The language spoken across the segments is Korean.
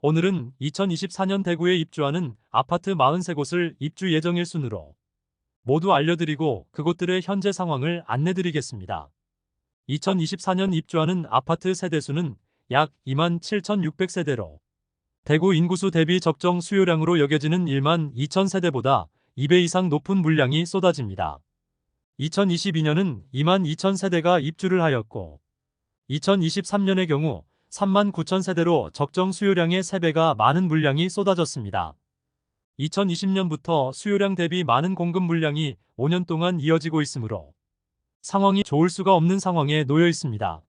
오늘은 2024년 대구에 입주하는 아파트 43곳을 입주 예정일 순으로 모두 알려드리고 그곳들의 현재 상황을 안내드리겠습니다. 2024년 입주하는 아파트 세대수는 약 27,600세대로 대구 인구수 대비 적정 수요량으로 여겨지는 1만 2천 세대보다 2배 이상 높은 물량이 쏟아집니다. 2022년은 2만 2천 세대가 입주를 하였고 2023년의 경우 3만 9천 세대로 적정 수요량의 3배가 많은 물량이 쏟아졌습니다. 2020년부터 수요량 대비 많은 공급 물량이 5년 동안 이어지고 있으므로 상황이 좋을 수가 없는 상황에 놓여 있습니다.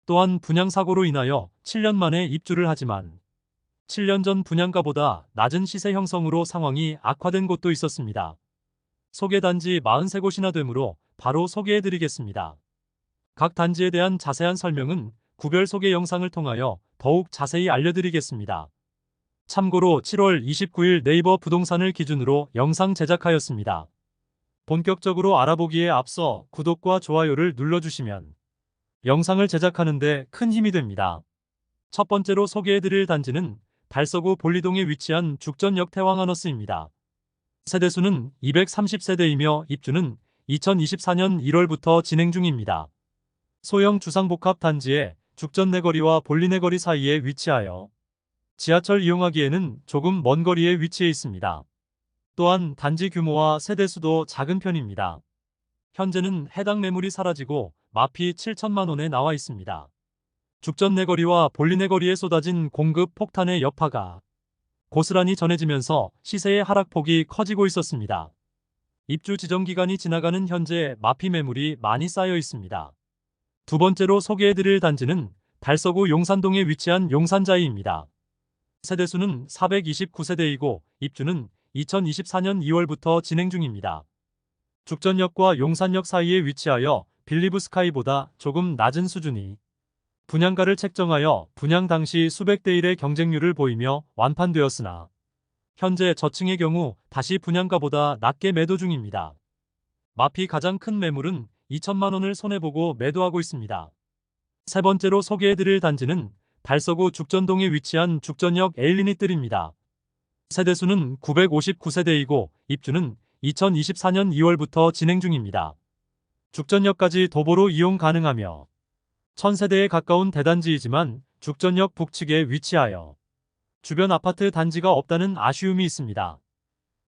또한 분양사고로 인하여 7년 만에 입주를 하지만 7년 전 분양가보다 낮은 시세 형성으로 상황이 악화된 곳도 있었습니다. 소개 단지 43곳이나 되므로 바로 소개해드리겠습니다. 각 단지에 대한 자세한 설명은 구별 소개 영상을 통하여 더욱 자세히 알려드리겠습니다. 참고로 7월 29일 네이버 부동산을 기준으로 영상 제작하였습니다. 본격적으로 알아보기에 앞서 구독과 좋아요를 눌러주시면 영상을 제작하는데 큰 힘이 됩니다. 첫 번째로 소개해드릴 단지는 달서구 볼리동에 위치한 죽전역 태왕하너스입니다. 세대수는 230세대이며 입주는 2024년 1월부터 진행 중입니다. 소형 주상복합 단지에 죽전 내거리와 볼리 내거리 사이에 위치하여 지하철 이용하기에는 조금 먼 거리에 위치해 있습니다. 또한 단지 규모와 세대수도 작은 편입니다. 현재는 해당 매물이 사라지고 마피 7천만 원에 나와 있습니다. 죽전 내거리와 볼리 내거리에 쏟아진 공급 폭탄의 여파가 고스란히 전해지면서 시세의 하락폭이 커지고 있었습니다. 입주 지정 기간이 지나가는 현재 마피 매물이 많이 쌓여 있습니다. 두 번째로 소개해드릴 단지는 달서구 용산동에 위치한 용산자이입니다. 세대수는 429세대이고 입주는 2024년 2월부터 진행 중입니다. 죽전역과 용산역 사이에 위치하여 빌리브스카이보다 조금 낮은 수준이 분양가를 책정하여 분양 당시 수백 대 1의 경쟁률을 보이며 완판되었으나 현재 저층의 경우 다시 분양가보다 낮게 매도 중입니다. 마피 가장 큰 매물은 2천만 원을 손해보고 매도하고 있습니다. 세 번째로 소개해드릴 단지는 달서구 죽전동에 위치한 죽전역 에일리닛들입니다. 세대수는 959세대이고 입주는 2024년 2월부터 진행 중입니다. 죽전역까지 도보로 이용 가능하며 1000세대에 가까운 대단지이지만 죽전역 북측에 위치하여 주변 아파트 단지가 없다는 아쉬움이 있습니다.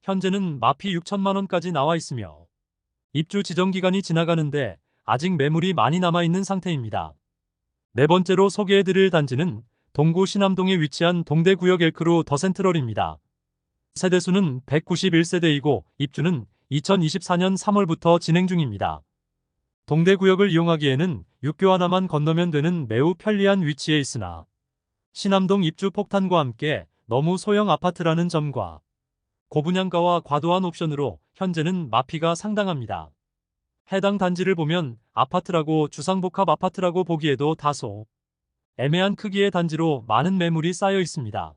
현재는 마피 6천만 원까지 나와 있으며 입주 지정 기간이 지나가는데 아직 매물이 많이 남아있는 상태입니다. 네 번째로 소개해드릴 단지는 동구 신암동에 위치한 동대구역 엘크루 더센트럴입니다. 세대수는 191세대이고 입주는 2024년 3월부터 진행 중입니다. 동대구역을 이용하기에는 육교 하나만 건너면 되는 매우 편리한 위치에 있으나 신암동 입주 폭탄과 함께 너무 소형 아파트라는 점과 고분양가와 과도한 옵션으로 현재는 마피가 상당합니다. 해당 단지를 보면 아파트라고 주상복합 아파트라고 보기에도 다소 애매한 크기의 단지로 많은 매물이 쌓여 있습니다.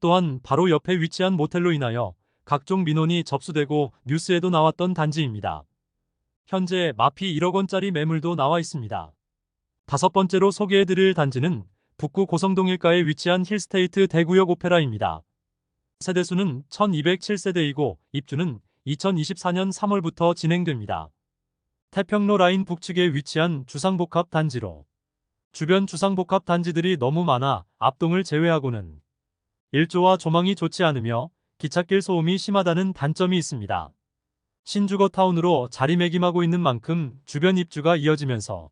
또한 바로 옆에 위치한 모텔로 인하여 각종 민원이 접수되고 뉴스에도 나왔던 단지입니다. 현재 마피 1억 원짜리 매물도 나와 있습니다. 다섯 번째로 소개해드릴 단지는 북구 고성동 일가에 위치한 힐스테이트 대구역 오페라입니다. 세대수는 1207세대이고 입주는 2024년 3월부터 진행됩니다. 태평로 라인 북측에 위치한 주상복합 단지로 주변 주상복합 단지들이 너무 많아 앞동을 제외하고는 일조와 조망이 좋지 않으며 기찻길 소음이 심하다는 단점이 있습니다. 신주거 타운으로 자리매김하고 있는 만큼 주변 입주가 이어지면서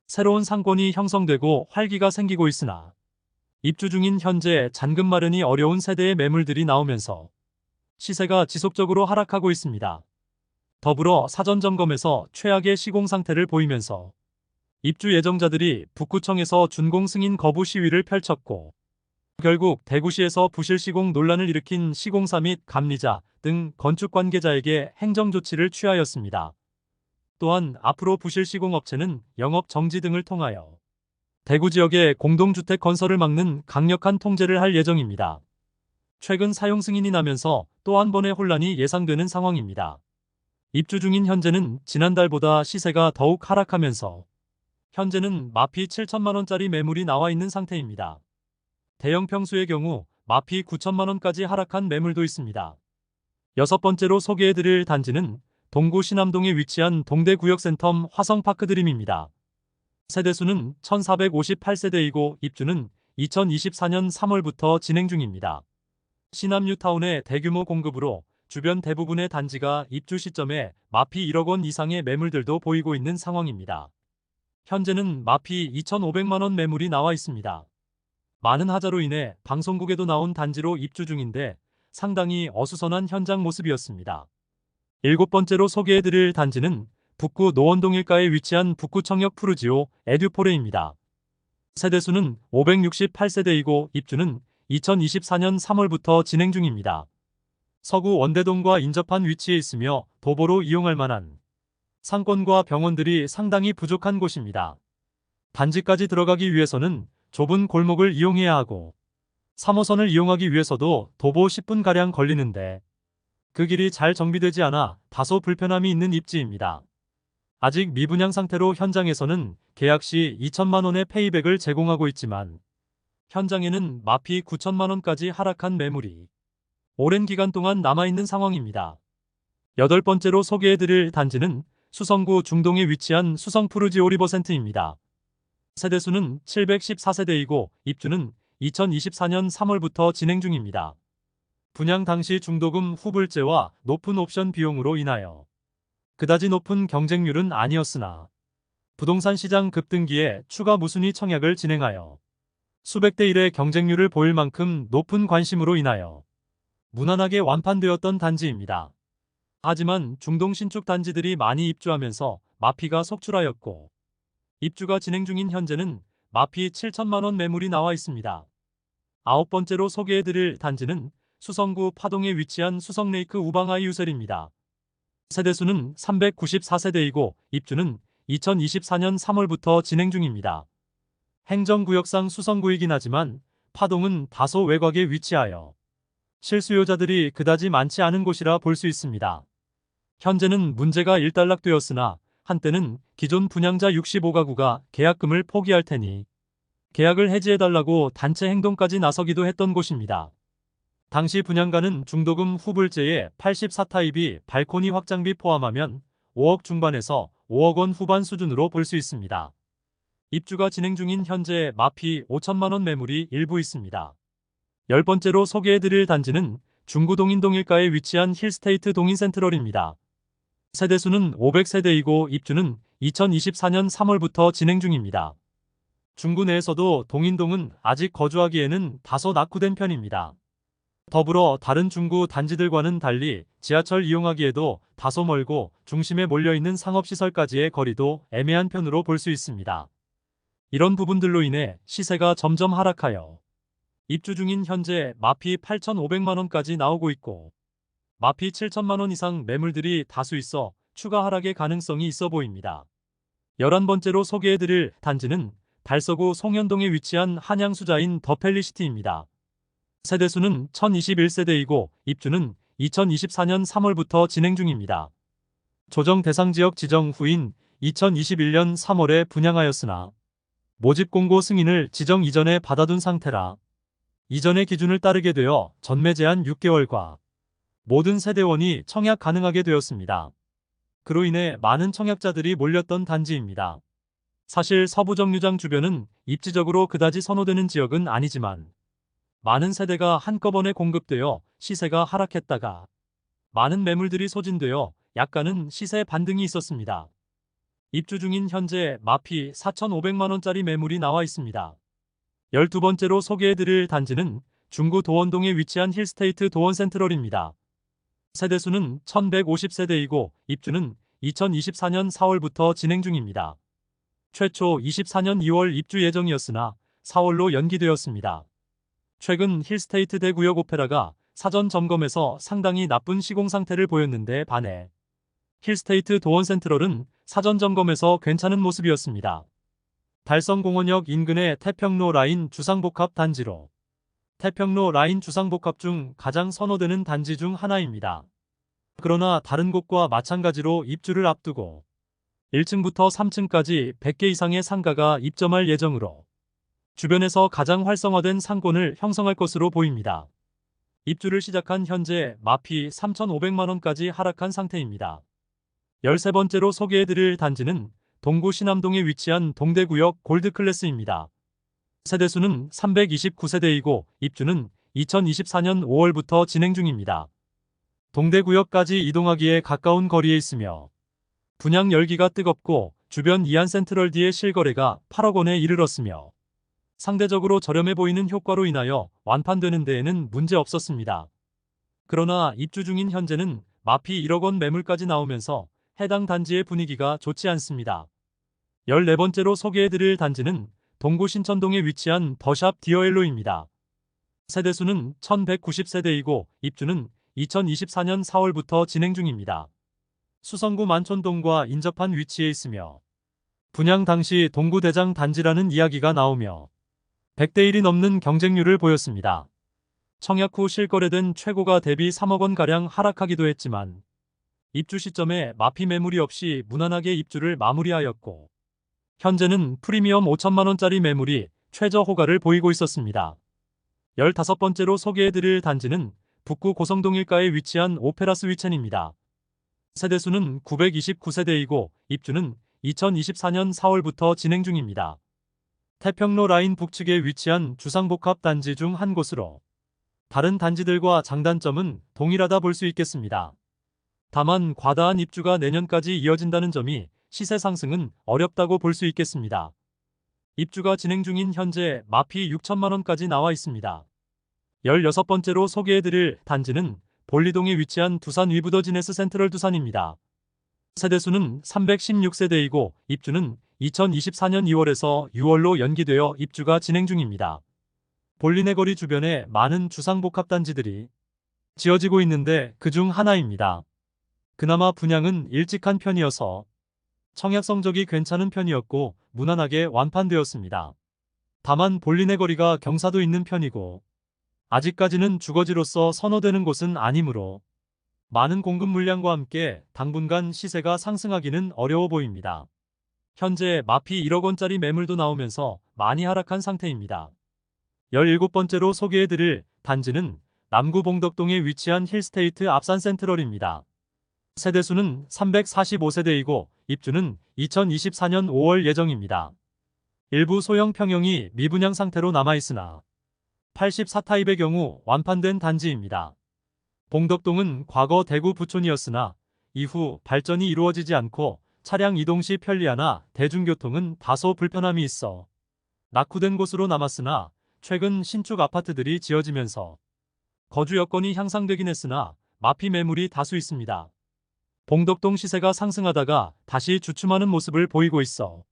새로운 상권이 형성되고 활기가 생기고 있으나 입주 중인 현재 잔금 마련이 어려운 세대의 매물들이 나오면서 시세가 지속적으로 하락하고 있습니다. 더불어 사전 점검에서 최악의 시공 상태를 보이면서 입주 예정자들이 북구청에서 준공 승인 거부 시위를 펼쳤고 결국 대구시에서 부실 시공 논란을 일으킨 시공사 및 감리자 등 건축 관계자에게 행정 조치를 취하였습니다. 또한 앞으로 부실 시공 업체는 영업 정지 등을 통하여 대구 지역의 공동주택 건설을 막는 강력한 통제를 할 예정입니다. 최근 사용 승인이 나면서 또 한 번의 혼란이 예상되는 상황입니다. 입주 중인 현재는 지난달보다 시세가 더욱 하락하면서 현재는 마피 7천만 원짜리 매물이 나와 있는 상태입니다. 대형 평수의 경우 마피 9천만 원까지 하락한 매물도 있습니다. 여섯 번째로 소개해드릴 단지는 동구 신암동에 위치한 동대구역센텀 화성파크드림입니다. 세대수는 1458세대이고 입주는 2024년 3월부터 진행 중입니다. 신암뉴타운의 대규모 공급으로 주변 대부분의 단지가 입주 시점에 마피 1억 원 이상의 매물들도 보이고 있는 상황입니다. 현재는 마피 2,500만 원 매물이 나와 있습니다. 많은 하자로 인해 방송국에도 나온 단지로 입주 중인데 상당히 어수선한 현장 모습이었습니다. 일곱 번째로 소개해드릴 단지는 북구 노원동 일가에 위치한 북구청역 푸르지오 에듀포레입니다. 세대수는 568세대이고 입주는 2024년 3월부터 진행 중입니다. 서구 원대동과 인접한 위치에 있으며 도보로 이용할 만한 상권과 병원들이 상당히 부족한 곳입니다. 단지까지 들어가기 위해서는 좁은 골목을 이용해야 하고 3호선을 이용하기 위해서도 도보 10분가량 걸리는데 그 길이 잘 정비되지 않아 다소 불편함이 있는 입지입니다. 아직 미분양 상태로 현장에서는 계약 시 2천만 원의 페이백을 제공하고 있지만 현장에는 마피 9천만 원까지 하락한 매물이 오랜 기간 동안 남아있는 상황입니다. 여덟 번째로 소개해드릴 단지는 수성구 중동에 위치한 수성푸르지오 리버센트입니다. 세대수는 714세대이고 입주는 2024년 3월부터 진행 중입니다. 분양 당시 중도금 후불제와 높은 옵션 비용으로 인하여 그다지 높은 경쟁률은 아니었으나 부동산 시장 급등기에 추가 무순위 청약을 진행하여 수백 대 1의 경쟁률을 보일 만큼 높은 관심으로 인하여 무난하게 완판되었던 단지입니다. 하지만 중동 신축 단지들이 많이 입주하면서 마피가 속출하였고 입주가 진행 중인 현재는 마피 7천만 원 매물이 나와 있습니다. 아홉 번째로 소개해드릴 단지는 수성구 파동에 위치한 수성레이크 우방하이 유셀입니다. 세대수는 394세대이고 입주는 2024년 3월부터 진행 중입니다. 행정구역상 수성구이긴 하지만 파동은 다소 외곽에 위치하여 실수요자들이 그다지 많지 않은 곳이라 볼 수 있습니다. 현재는 문제가 일단락되었으나 한때는 기존 분양자 65가구가 계약금을 포기할 테니 계약을 해지해달라고 단체 행동까지 나서기도 했던 곳입니다. 당시 분양가는 중도금 후불제에 84타입이 발코니 확장비 포함하면 5억 중반에서 5억 원 후반 수준으로 볼 수 있습니다. 입주가 진행 중인 현재 마피 5천만 원 매물이 일부 있습니다. 열 번째로 소개해드릴 단지는 중구 동인동 일가에 위치한 힐스테이트 동인센트럴입니다. 세대수는 500세대이고 입주는 2024년 3월부터 진행 중입니다. 중구 내에서도 동인동은 아직 거주하기에는 다소 낙후된 편입니다. 더불어 다른 중구 단지들과는 달리 지하철 이용하기에도 다소 멀고 중심에 몰려있는 상업시설까지의 거리도 애매한 편으로 볼 수 있습니다. 이런 부분들로 인해 시세가 점점 하락하여 입주 중인 현재 마피 8,500만 원까지 나오고 있고 마피 7천만 원 이상 매물들이 다수 있어 추가 하락의 가능성이 있어 보입니다. 11번째로 소개해드릴 단지는 달서구 송현동에 위치한 한양수자인 더펠리시티입니다. 세대수는 1021세대이고 입주는 2024년 3월부터 진행 중입니다. 조정 대상 지역 지정 후인 2021년 3월에 분양하였으나 모집 공고 승인을 지정 이전에 받아둔 상태라 이전의 기준을 따르게 되어 전매 제한 6개월과 모든 세대원이 청약 가능하게 되었습니다. 그로 인해 많은 청약자들이 몰렸던 단지입니다. 사실 서부정류장 주변은 입지적으로 그다지 선호되는 지역은 아니지만 많은 세대가 한꺼번에 공급되어 시세가 하락했다가 많은 매물들이 소진되어 약간은 시세 반등이 있었습니다. 입주 중인 현재 마피 4,500만 원짜리 매물이 나와 있습니다. 12번째로 소개해드릴 단지는 중구 도원동에 위치한 힐스테이트 도원센트럴입니다. 세대수는 1150세대이고 입주는 2024년 4월부터 진행 중입니다. 최초 24년 2월 입주 예정이었으나 4월로 연기되었습니다. 최근 힐스테이트 대구역 오페라가 사전 점검에서 상당히 나쁜 시공 상태를 보였는데 반해 힐스테이트 도원센트럴은 사전 점검에서 괜찮은 모습이었습니다. 달성공원역 인근의 태평로 라인 주상복합 단지로 태평로 라인 주상복합 중 가장 선호되는 단지 중 하나입니다. 그러나 다른 곳과 마찬가지로 입주를 앞두고 1층부터 3층까지 100개 이상의 상가가 입점할 예정으로 주변에서 가장 활성화된 상권을 형성할 것으로 보입니다. 입주를 시작한 현재 마피 3,500만 원까지 하락한 상태입니다. 13번째로 소개해드릴 단지는 동구 신암동에 위치한 동대구역 골드클래스입니다. 세대수는 329세대이고 입주는 2024년 5월부터 진행 중입니다. 동대구역까지 이동하기에 가까운 거리에 있으며 분양 열기가 뜨겁고 주변 이안센트럴D의 실거래가 8억 원에 이르렀으며 상대적으로 저렴해 보이는 효과로 인하여 완판되는 데에는 문제 없었습니다. 그러나 입주 중인 현재는 마피 1억 원 매물까지 나오면서 해당 단지의 분위기가 좋지 않습니다. 14번째로 소개해드릴 단지는 동구 신천동에 위치한 더샵 디어엘로입니다. 세대수는 1190세대이고 입주는 2024년 4월부터 진행 중입니다. 수성구 만촌동과 인접한 위치에 있으며 분양 당시 동구 대장 단지라는 이야기가 나오며 100대 1이 넘는 경쟁률을 보였습니다. 청약 후 실거래된 최고가 대비 3억 원가량 하락하기도 했지만 입주 시점에 마피 매물이 없이 무난하게 입주를 마무리하였고 현재는 프리미엄 5천만 원짜리 매물이 최저 호가를 보이고 있었습니다. 15번째로 소개해드릴 단지는 북구 고성동일가에 위치한 오페라스 위첸입니다. 세대수는 929세대이고 입주는 2024년 4월부터 진행 중입니다. 태평로 라인 북측에 위치한 주상복합 단지 중 한 곳으로 다른 단지들과 장단점은 동일하다 볼 수 있겠습니다. 다만 과다한 입주가 내년까지 이어진다는 점이 시세 상승은 어렵다고 볼 수 있겠습니다. 입주가 진행 중인 현재 마피 6천만 원까지 나와 있습니다. 16번째로 소개해드릴 단지는 볼리동에 위치한 두산 위브더지네스 센트럴 두산입니다. 세대수는 316세대이고 입주는 2024년 2월에서 6월로 연기되어 입주가 진행 중입니다. 볼리네 거리 주변에 많은 주상복합 단지들이 지어지고 있는데 그중 하나입니다. 그나마 분양은 일찍 한 편이어서 청약 성적이 괜찮은 편이었고 무난하게 완판되었습니다. 다만 볼리네 거리가 경사도 있는 편이고 아직까지는 주거지로서 선호되는 곳은 아니므로 많은 공급 물량과 함께 당분간 시세가 상승하기는 어려워 보입니다. 현재 마피 1억 원짜리 매물도 나오면서 많이 하락한 상태입니다. 17번째로 소개해드릴 단지는 남구 봉덕동에 위치한 힐스테이트 앞산 센트럴입니다. 세대수는 345세대이고 입주는 2024년 5월 예정입니다. 일부 소형 평형이 미분양 상태로 남아있으나 84타입의 경우 완판된 단지입니다. 봉덕동은 과거 대구 부촌이었으나 이후 발전이 이루어지지 않고 차량 이동 시 편리하나 대중교통은 다소 불편함이 있어 낙후된 곳으로 남았으나 최근 신축 아파트들이 지어지면서 거주 여건이 향상되긴 했으나 마피 매물이 다수 있습니다. 봉덕동 시세가 상승하다가 다시 주춤하는 모습을 보이고 있어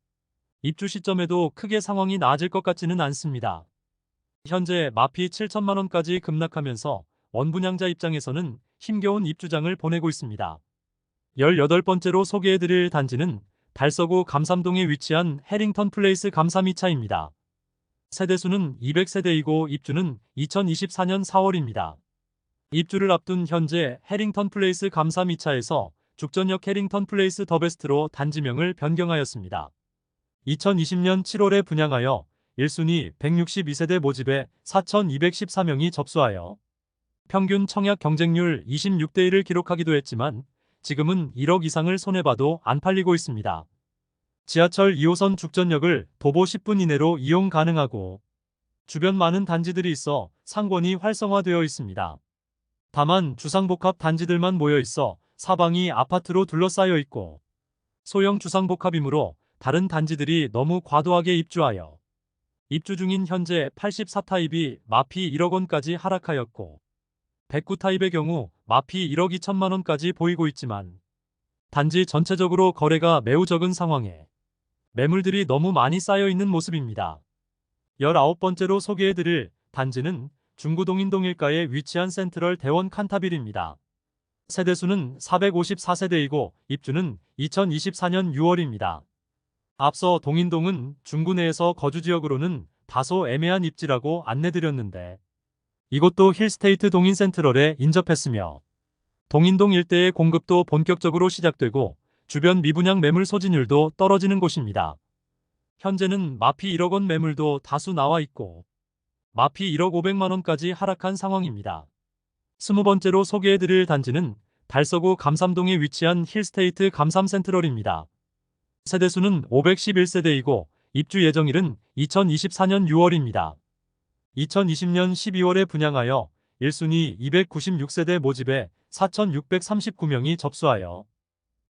입주 시점에도 크게 상황이 나아질 것 같지는 않습니다. 현재 마피 7천만 원까지 급락하면서 원분양자 입장에서는 힘겨운 입주장을 보내고 있습니다. 18번째로 소개해드릴 단지는 달서구 감삼동에 위치한 해링턴 플레이스 감삼 2차입니다. 세대수는 200세대이고 입주는 2024년 4월입니다. 입주를 앞둔 현재 해링턴 플레이스 감삼 2차에서 죽전역 해링턴 플레이스 더베스트로 단지명을 변경하였습니다. 2020년 7월에 분양하여 1순위 162세대 모집에 4,214명이 접수하여 평균 청약 경쟁률 26대 1을 기록하기도 했지만 지금은 1억 이상을 손해봐도 안 팔리고 있습니다. 지하철 2호선 죽전역을 도보 10분 이내로 이용 가능하고 주변 많은 단지들이 있어 상권이 활성화되어 있습니다. 다만 주상복합 단지들만 모여 있어 사방이 아파트로 둘러싸여 있고 소형 주상복합이므로 다른 단지들이 너무 과도하게 입주하여 입주 중인 현재 84타입이 마피 1억 원까지 하락하였고 109타입의 경우 마피 1억 2천만 원까지 보이고 있지만 단지 전체적으로 거래가 매우 적은 상황에 매물들이 너무 많이 쌓여 있는 모습입니다. 19번째로 소개해드릴 단지는 중구 동인동일가에 위치한 센트럴 대원 칸타빌입니다. 세대수는 454세대이고 입주는 2024년 6월입니다. 앞서 동인동은 중구 내에서 거주지역으로는 다소 애매한 입지라고 안내드렸는데 이곳도 힐스테이트 동인센트럴에 인접했으며 동인동 일대의 공급도 본격적으로 시작되고 주변 미분양 매물 소진율도 떨어지는 곳입니다. 현재는 마피 1억 원 매물도 다수 나와 있고 마피 1억 500만 원까지 하락한 상황입니다. 20번째로 소개해드릴 단지는 달서구 감삼동에 위치한 힐스테이트 감삼센트럴입니다. 세대수는 511세대이고 입주 예정일은 2024년 6월입니다. 2020년 12월에 분양하여 1순위 296세대 모집에 4,639명이 접수하여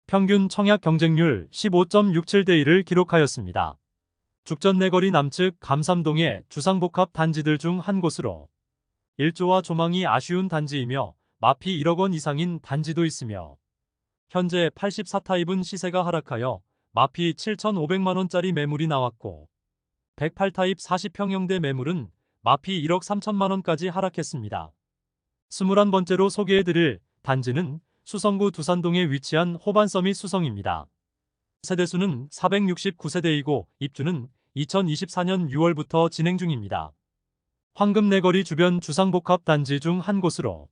평균 청약 경쟁률 15.67대 1을 기록하였습니다. 죽전 내거리 남측 감삼동의 주상복합 단지들 중 한 곳으로 일조와 조망이 아쉬운 단지이며 마피 1억 원 이상인 단지도 있으며 현재 84타입은 시세가 하락하여 마피 7,500만 원짜리 매물이 나왔고 108타입 40평형대 매물은 마피 1억 3천만 원까지 하락했습니다. 21번째로 소개해드릴 단지는 수성구 두산동에 위치한 호반서밋 수성입니다. 세대수는 469세대이고 입주는 2024년 6월부터 진행 중입니다. 황금내거리 주변 주상복합 단지 중 한 곳으로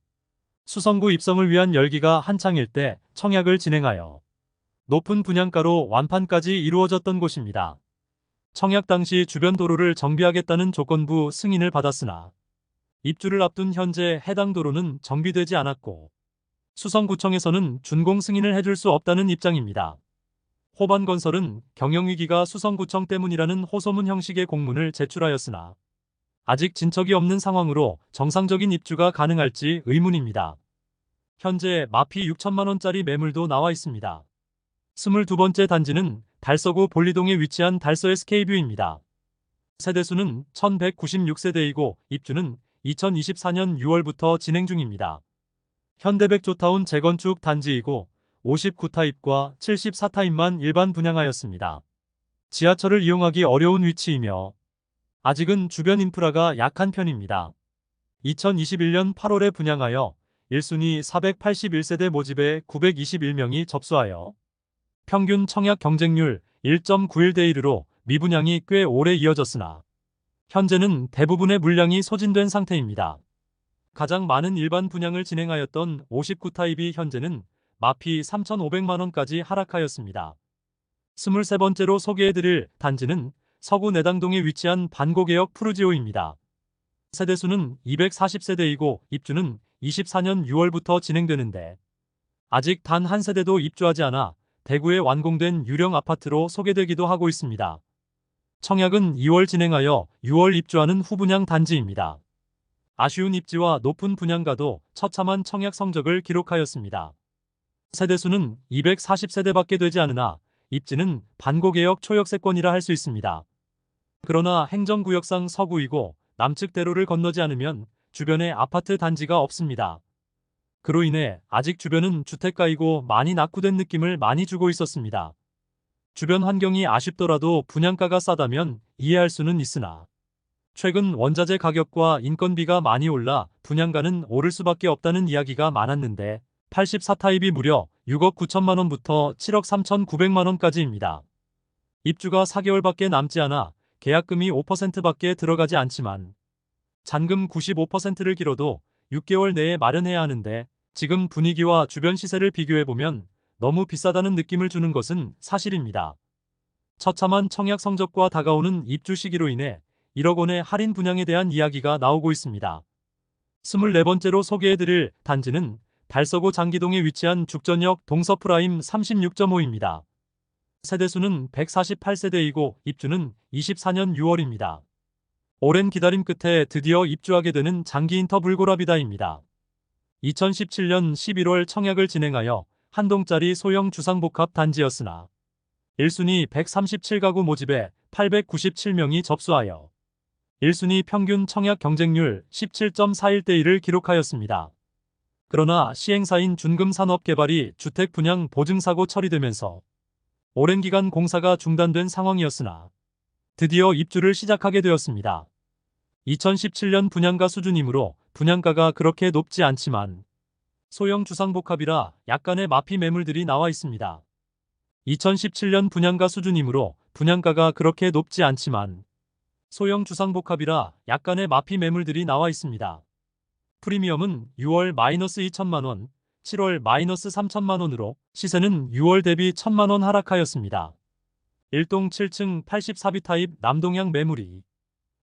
수성구 입성을 위한 열기가 한창일 때 청약을 진행하여 높은 분양가로 완판까지 이루어졌던 곳입니다. 청약 당시 주변 도로를 정비하겠다는 조건부 승인을 받았으나 입주를 앞둔 현재 해당 도로는 정비되지 않았고 수성구청에서는 준공 승인을 해줄 수 없다는 입장입니다. 호반건설은 경영위기가 수성구청 때문이라는 호소문 형식의 공문을 제출하였으나 아직 진척이 없는 상황으로 정상적인 입주가 가능할지 의문입니다. 현재 마피 6천만 원짜리 매물도 나와 있습니다. 22번째 단지는 달서구 볼리동에 위치한 달서 SK뷰입니다. 세대수는 1196세대이고 입주는 2024년 6월부터 진행 중입니다. 현대백 조타운 재건축 단지이고 59타입과 74타입만 일반 분양하였습니다. 지하철을 이용하기 어려운 위치이며 아직은 주변 인프라가 약한 편입니다. 2021년 8월에 분양하여 1순위 481세대 모집에 921명이 접수하여 평균 청약 경쟁률 1.91대 1으로 미분양이 꽤 오래 이어졌으나 현재는 대부분의 물량이 소진된 상태입니다. 가장 많은 일반 분양을 진행하였던 59타입이 현재는 마피 3,500만 원까지 하락하였습니다. 23번째로 소개해드릴 단지는 서구 내당동에 위치한 반고개역 푸르지오입니다. 세대수는 240세대이고 입주는 24년 6월부터 진행되는데 아직 단 한 세대도 입주하지 않아 대구에 완공된 유령 아파트로 소개되기도 하고 있습니다. 청약은 2월 진행하여 6월 입주하는 후분양 단지입니다. 아쉬운 입지와 높은 분양가도 처참한 청약 성적을 기록하였습니다. 세대수는 240세대밖에 되지 않으나 입지는 반고개역 초역세권이라 할 수 있습니다. 그러나 행정구역상 서구이고 남측 대로를 건너지 않으면 주변에 아파트 단지가 없습니다. 그로 인해 아직 주변은 주택가이고 많이 낙후된 느낌을 많이 주고 있었습니다. 주변 환경이 아쉽더라도 분양가가 싸다면 이해할 수는 있으나 최근 원자재 가격과 인건비가 많이 올라 분양가는 오를 수밖에 없다는 이야기가 많았는데 84타입이 무려 6억 9천만 원부터 7억 3,900만 원까지입니다. 입주가 4개월밖에 남지 않아 계약금이 5%밖에 들어가지 않지만 잔금 95%를 길어도 6개월 내에 마련해야 하는데 지금 분위기와 주변 시세를 비교해보면 너무 비싸다는 느낌을 주는 것은 사실입니다. 처참한 청약 성적과 다가오는 입주 시기로 인해 1억 원의 할인 분양에 대한 이야기가 나오고 있습니다. 24번째로 소개해드릴 단지는 달서구 장기동에 위치한 죽전역 동서프라임 36.5입니다. 세대수는 148세대이고 입주는 24년 6월입니다. 오랜 기다림 끝에 드디어 입주하게 되는 장기인터 불고라비다입니다. 2017년 11월 청약을 진행하여 한 동짜리 소형 주상복합 단지였으나 1순위 137가구 모집에 897명이 접수하여 1순위 평균 청약 경쟁률 17.41대 1을 기록하였습니다. 그러나 시행사인 준금산업개발이 주택 분양 보증사고 처리되면서 오랜 기간 공사가 중단된 상황이었으나 드디어 입주를 시작하게 되었습니다. 2017년 분양가 수준이므로 분양가가 그렇게 높지 않지만 소형 주상복합이라 약간의 마피 매물들이 나와 있습니다. 2017년 분양가 수준이므로 분양가가 그렇게 높지 않지만 소형 주상복합이라 약간의 마피 매물들이 나와 있습니다. 프리미엄은 6월 마이너스 2천만 원, 7월 마이너스 3천만 원으로 시세는 6월 대비 1천만 원 하락하였습니다. 1동 7층 84B 타입 남동향 매물이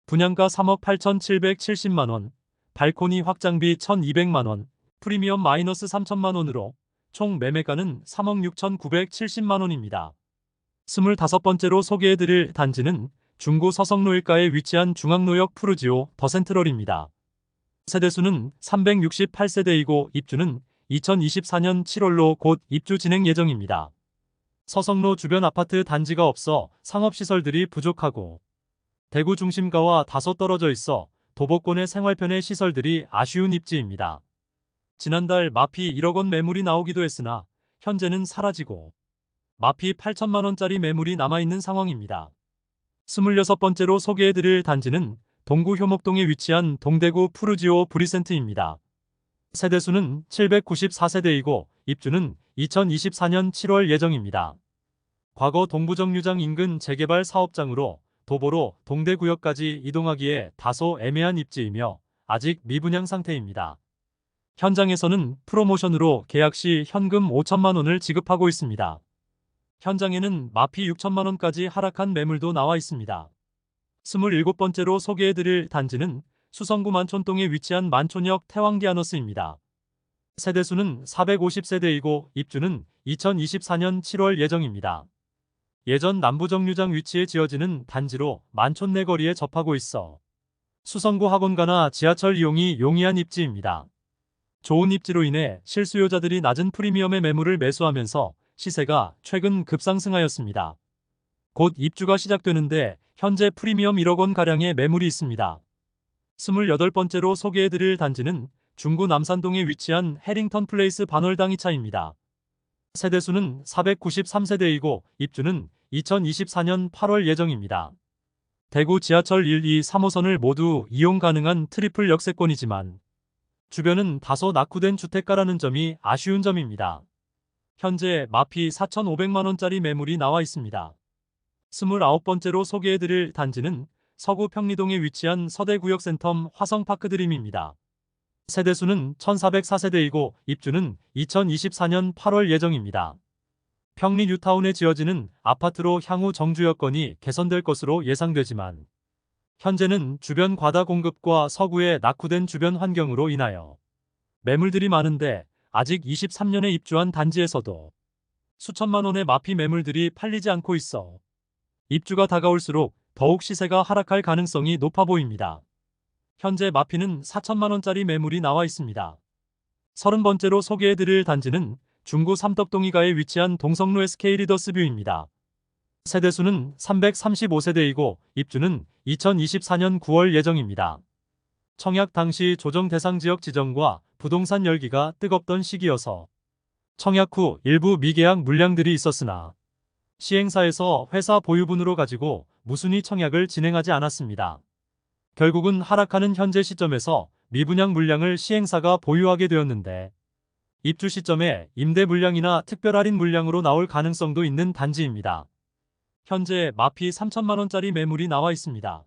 분양가 3억 8,770만원, 발코니 확장비 1,200만원, 프리미엄 마이너스 3천만원으로 총 매매가는 3억 6,970만원입니다. 25번째로 소개해드릴 단지는 중구 서성로 일가에 위치한 중앙로역 푸르지오 더센트럴입니다. 세대수는 368세대이고 입주는 2024년 7월로 곧 입주 진행 예정입니다. 서성로 주변 아파트 단지가 없어 상업시설들이 부족하고 대구 중심가와 다소 떨어져 있어 도보권의 생활편의 시설들이 아쉬운 입지입니다. 지난달 마피 1억원 매물이 나오기도 했으나 현재는 사라지고 마피 8천만원짜리 매물이 남아있는 상황입니다. 26번째로 소개해드릴 단지는 동구 효목동에 위치한 동대구 푸르지오 브리센트입니다. 세대수는 794세대이고 입주는 2024년 7월 예정입니다. 과거 동부정류장 인근 재개발 사업장으로 도보로 동대구역까지 이동하기에 다소 애매한 입지이며 아직 미분양 상태입니다. 현장에서는 프로모션으로 계약 시 현금 5천만원을 지급하고 있습니다. 현장에는 마피 6천만원까지 하락한 매물도 나와 있습니다. 27번째로 소개해드릴 단지는 수성구 만촌동에 위치한 만촌역 태왕디아너스입니다. 세대수는 450세대이고 입주는 2024년 7월 예정입니다. 예전 남부정류장 위치에 지어지는 단지로 만촌 내거리에 접하고 있어 수성구 학원가나 지하철 이용이 용이한 입지입니다. 좋은 입지로 인해 실수요자들이 낮은 프리미엄의 매물을 매수하면서 시세가 최근 급상승하였습니다. 곧 입주가 시작되는데 현재 프리미엄 1억원가량의 매물이 있습니다. 28번째로 소개해드릴 단지는 중구 남산동에 위치한 해링턴 플레이스 반월당 2차입니다. 세대수는 493세대이고 입주는 2024년 8월 예정입니다. 대구 지하철 1, 2, 3호선을 모두 이용 가능한 트리플 역세권이지만 주변은 다소 낙후된 주택가라는 점이 아쉬운 점입니다. 현재 마피 4,500만원짜리 매물이 나와 있습니다. 29번째로 소개해드릴 단지는 서구 평리동에 위치한 서대구역 센텀 화성파크드림입니다. 세대수는 1404세대이고 입주는 2024년 8월 예정입니다. 평리 뉴타운에 지어지는 아파트로 향후 정주 여건이 개선될 것으로 예상되지만 현재는 주변 과다 공급과 서구의 낙후된 주변 환경으로 인하여 매물들이 많은데 아직 23년에 입주한 단지에서도 수천만원의 마피 매물들이 팔리지 않고 있어 입주가 다가올수록 더욱 시세가 하락할 가능성이 높아 보입니다. 현재 마피는 4천만원짜리 매물이 나와 있습니다. 30번째로 소개해드릴 단지는 중구 삼덕동이가에 위치한 동성로 SK 리더스뷰입니다. 세대수는 335세대이고 입주는 2024년 9월 예정입니다. 청약 당시 조정 대상 지역 지정과 부동산 열기가 뜨겁던 시기여서 청약 후 일부 미계약 물량들이 있었으나 시행사에서 회사 보유분으로 가지고 무순위 청약을 진행하지 않았습니다. 결국은 하락하는 현재 시점에서 미분양 물량을 시행사가 보유하게 되었는데 입주 시점에 임대 물량이나 특별 할인 물량으로 나올 가능성도 있는 단지입니다. 현재 마피 3천만원짜리 매물이 나와 있습니다.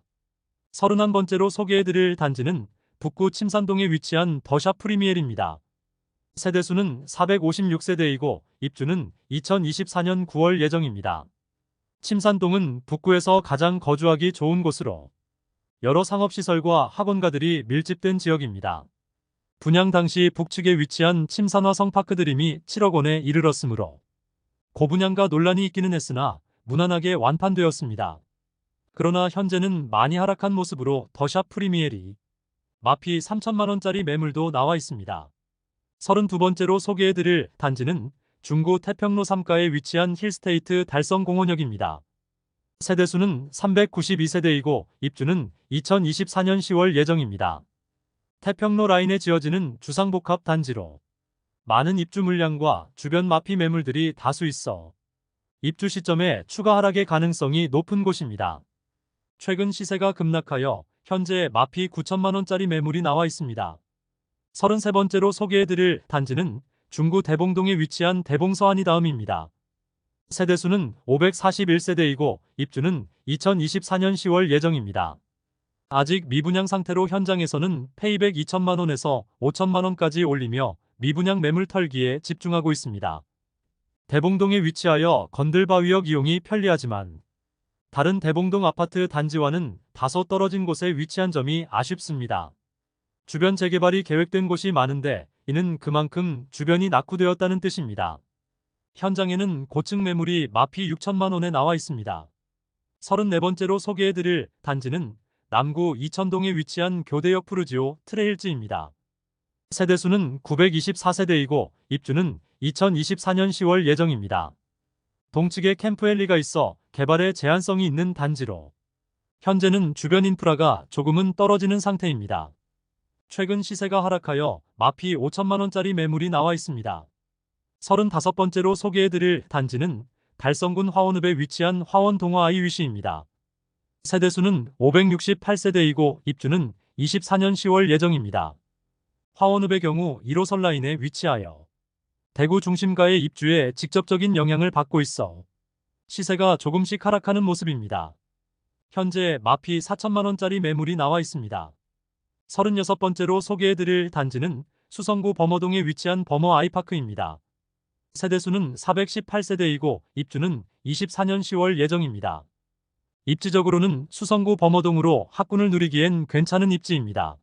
31번째로 소개해드릴 단지는 북구 침산동에 위치한 더샵 프리미엘입니다. 세대수는 456세대이고 입주는 2024년 9월 예정입니다. 침산동은 북구에서 가장 거주하기 좋은 곳으로 여러 상업시설과 학원가들이 밀집된 지역입니다. 분양 당시 북측에 위치한 침산화 성파크드림이 7억원에 이르렀으므로 고분양가 논란이 있기는 했으나 무난하게 완판되었습니다. 그러나 현재는 많이 하락한 모습으로 더샵 프리미엘이 마피 3천만원짜리 매물도 나와 있습니다. 32번째로 소개해드릴 단지는 중구 태평로 3가에 위치한 힐스테이트 달성공원역입니다. 세대수는 392세대이고 입주는 2024년 10월 예정입니다. 태평로 라인에 지어지는 주상복합 단지로 많은 입주 물량과 주변 마피 매물들이 다수 있어 입주 시점에 추가 하락의 가능성이 높은 곳입니다. 최근 시세가 급락하여 현재 마피 9천만원짜리 매물이 나와 있습니다. 33번째로 소개해드릴 단지는 중구 대봉동에 위치한 대봉서안이다음입니다. 세대수는 541세대이고 입주는 2024년 10월 예정입니다. 아직 미분양 상태로 현장에서는 페이백 2천만원에서 5천만원까지 올리며 미분양 매물 털기에 집중하고 있습니다. 대봉동에 위치하여 건들바위역 이용이 편리하지만 다른 대봉동 아파트 단지와는 다소 떨어진 곳에 위치한 점이 아쉽습니다. 주변 재개발이 계획된 곳이 많은데 이는 그만큼 주변이 낙후되었다는 뜻입니다. 현장에는 고층 매물이 마피 6천만 원에 나와 있습니다. 34번째로 소개해드릴 단지는 남구 이천동에 위치한 교대역 푸르지오 트레일즈입니다. 세대수는 924세대이고 입주는 2024년 10월 예정입니다. 동측에 캠프엘리가 있어 개발에 제한성이 있는 단지로 현재는 주변 인프라가 조금은 떨어지는 상태입니다. 최근 시세가 하락하여 마피 5천만 원짜리 매물이 나와 있습니다. 35번째로 소개해드릴 단지는 달성군 화원읍에 위치한 화원동화 아이위시입니다. 세대수는 568세대이고 입주는 24년 10월 예정입니다. 화원읍의 경우 1호선 라인에 위치하여 대구 중심가의 입주에 직접적인 영향을 받고 있어 시세가 조금씩 하락하는 모습입니다. 현재 마피 4천만 원짜리 매물이 나와 있습니다. 36번째로 소개해드릴 단지는 수성구 범어동에 위치한 범어 아이파크입니다. 세대수는 418세대이고 입주는 24년 10월 예정입니다. 입지적으로는 수성구 범어동으로 학군을 누리기엔 괜찮은 입지입니다.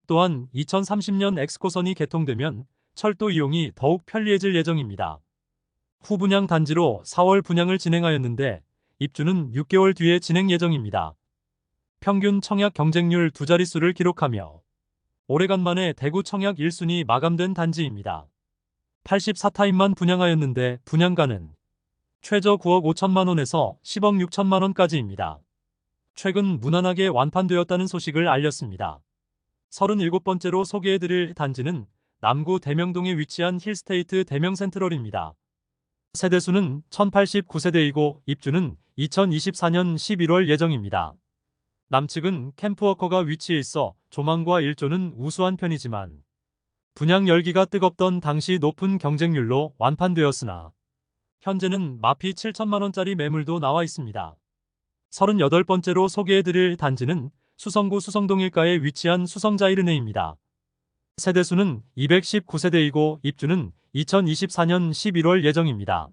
또한 2030년 엑스코선이 개통되면 철도 이용이 더욱 편리해질 예정입니다. 후분양 단지로 4월 분양을 진행하였는데 입주는 6개월 뒤에 진행 예정입니다. 평균 청약 경쟁률 2자릿수를 기록하며 오래간만에 대구 청약 1순위 마감된 단지입니다. 84타입만 분양하였는데 분양가는 최저 9억 5천만 원에서 10억 6천만 원까지입니다. 최근 무난하게 완판되었다는 소식을 알렸습니다. 37번째로 소개해드릴 단지는 남구 대명동에 위치한 힐스테이트 대명센트럴입니다. 세대수는 1089세대이고 입주는 2024년 11월 예정입니다. 남측은 캠프워커가 위치해 있어 조망과 일조는 우수한 편이지만 분양 열기가 뜨겁던 당시 높은 경쟁률로 완판되었으나 현재는 마피 7천만 원짜리 매물도 나와 있습니다. 38번째로 소개해드릴 단지는 수성구 수성동일가에 위치한 수성자이르네입니다. 세대수는 219세대이고 입주는 2024년 11월 예정입니다.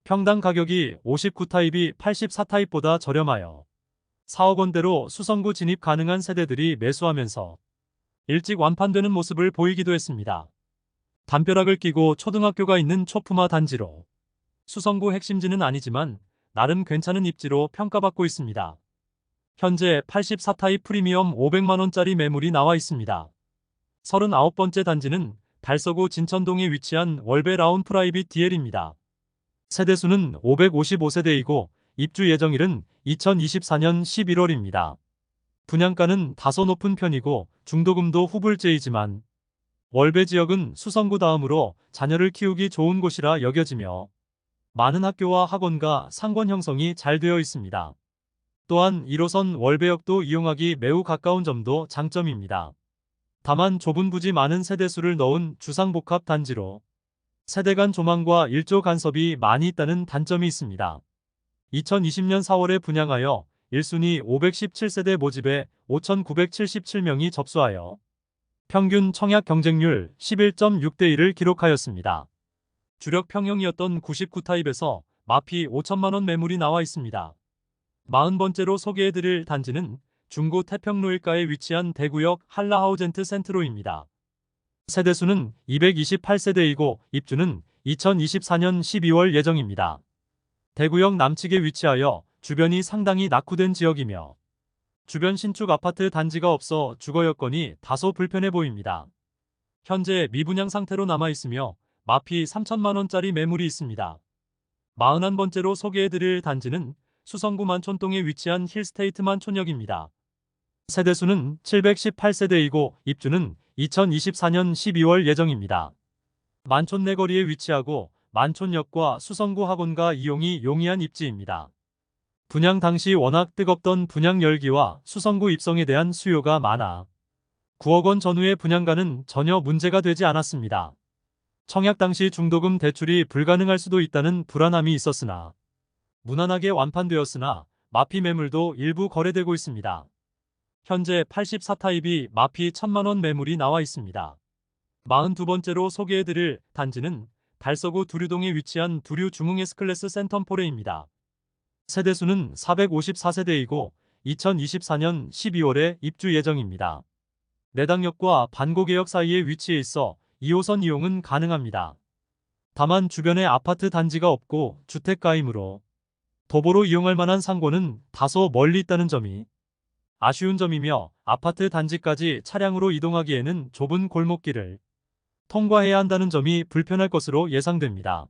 평당 가격이 59타입이 84타입보다 저렴하여 4억 원대로 수성구 진입 가능한 세대들이 매수하면서 일찍 완판되는 모습을 보이기도 했습니다. 담벼락을 끼고 초등학교가 있는 초품화 단지로 수성구 핵심지는 아니지만 나름 괜찮은 입지로 평가받고 있습니다. 현재 84타입 프리미엄 500만 원짜리 매물이 나와 있습니다. 39번째 단지는 달서구 진천동에 위치한 월베 라운 프라이빗 DL입니다. 세대수는 555세대이고 입주 예정일은 2024년 11월입니다. 분양가는 다소 높은 편이고 중도금도 후불제이지만 월베 지역은 수성구 다음으로 자녀를 키우기 좋은 곳이라 여겨지며 많은 학교와 학원과 상권 형성이 잘 되어 있습니다. 또한 1호선 월베역도 이용하기 매우 가까운 점도 장점입니다. 다만 좁은 부지 많은 세대수를 넣은 주상복합 단지로 세대 간 조망과 일조 간섭이 많이 있다는 단점이 있습니다. 2020년 4월에 분양하여 1순위 517세대 모집에 5,977명이 접수하여 평균 청약 경쟁률 11.6대 1을 기록하였습니다. 주력 평형이었던 99타입에서 마피 5천만 원 매물이 나와 있습니다. 40번째로 소개해드릴 단지는 중구 태평로일가에 위치한 대구역 한라하우젠트 센트로입니다. 세대수는 228세대이고 입주는 2024년 12월 예정입니다. 대구역 남측에 위치하여 주변이 상당히 낙후된 지역이며 주변 신축 아파트 단지가 없어 주거 여건이 다소 불편해 보입니다. 현재 미분양 상태로 남아있으며 마피 3천만 원짜리 매물이 있습니다. 41번째로 소개해드릴 단지는 수성구 만촌동에 위치한 힐스테이트 만촌역입니다. 세대수는 718세대이고 입주는 2024년 12월 예정입니다. 만촌 내거리에 위치하고 만촌역과 수성구 학원가 이용이 용이한 입지입니다. 분양 당시 워낙 뜨겁던 분양 열기와 수성구 입성에 대한 수요가 많아 9억 원 전후의 분양가는 전혀 문제가 되지 않았습니다. 청약 당시 중도금 대출이 불가능할 수도 있다는 불안함이 있었으나 무난하게 완판되었으나 마피 매물도 일부 거래되고 있습니다. 현재 84타입이 마피 1천만 원 매물이 나와 있습니다. 42번째로 소개해드릴 단지는 달서구 두류동에 위치한 두류 중흥 S클래스 센텀포레입니다. 세대수는 454세대이고 2024년 12월에 입주 예정입니다. 내당역과 반고개역 사이에 위치해 있어 2호선 이용은 가능합니다. 다만 주변에 아파트 단지가 없고 주택가이므로 도보로 이용할 만한 상고는 다소 멀리 있다는 점이 아쉬운 점이며, 아파트 단지까지 차량으로 이동하기에는 좁은 골목길을 통과해야 한다는 점이 불편할 것으로 예상됩니다.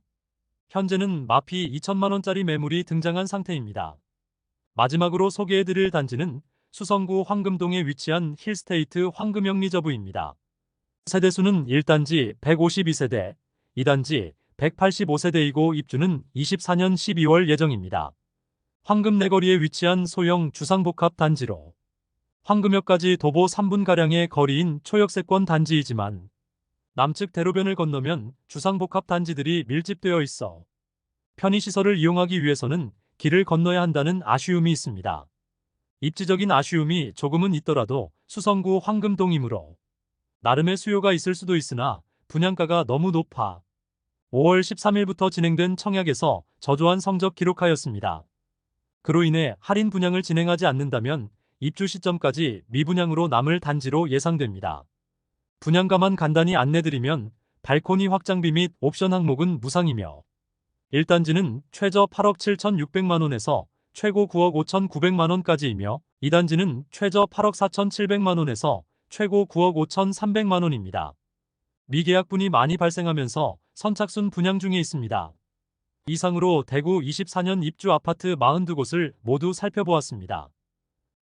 현재는 마피 2천만원짜리 매물이 등장한 상태입니다. 마지막으로 소개해드릴 단지는 수성구 황금동에 위치한 힐스테이트 황금영 리저브입니다. 세대수는 1단지 152세대, 2단지 185세대이고 입주는 24년 12월 예정입니다. 황금내거리에 위치한 소형 주상복합 단지로 황금역까지 도보 3분가량의 거리인 초역세권 단지이지만 남측 대로변을 건너면 주상복합 단지들이 밀집되어 있어 편의시설을 이용하기 위해서는 길을 건너야 한다는 아쉬움이 있습니다. 입지적인 아쉬움이 조금은 있더라도 수성구 황금동이므로 나름의 수요가 있을 수도 있으나 분양가가 너무 높아 5월 13일부터 진행된 청약에서 저조한 성적 기록하였습니다. 그로 인해 할인 분양을 진행하지 않는다면 입주 시점까지 미분양으로 남을 단지로 예상됩니다. 분양가만 간단히 안내드리면 발코니 확장비 및 옵션 항목은 무상이며 1단지는 최저 8억 7,600만원에서 최고 9억 5,900만원까지이며 2단지는 최저 8억 4,700만원에서 최고 9억 5,300만원입니다. 미계약분이 많이 발생하면서 선착순 분양 중에 있습니다. 이상으로 대구 24년 입주 아파트 42곳을 모두 살펴보았습니다.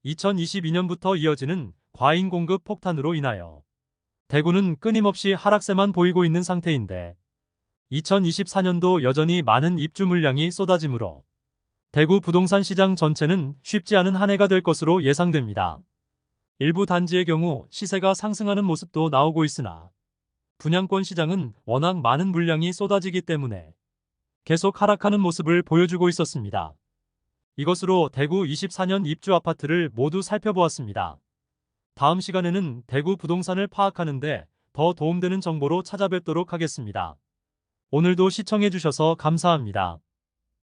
2022년부터 이어지는 과잉 공급 폭탄으로 인하여 대구는 끊임없이 하락세만 보이고 있는 상태인데 2024년도 여전히 많은 입주 물량이 쏟아지므로 대구 부동산 시장 전체는 쉽지 않은 한 해가 될 것으로 예상됩니다. 일부 단지의 경우 시세가 상승하는 모습도 나오고 있으나 분양권 시장은 워낙 많은 물량이 쏟아지기 때문에 계속 하락하는 모습을 보여주고 있었습니다. 이것으로 대구 24년 입주 아파트를 모두 살펴보았습니다. 다음 시간에는 대구 부동산을 파악하는 데 더 도움되는 정보로 찾아뵙도록 하겠습니다. 오늘도 시청해주셔서 감사합니다.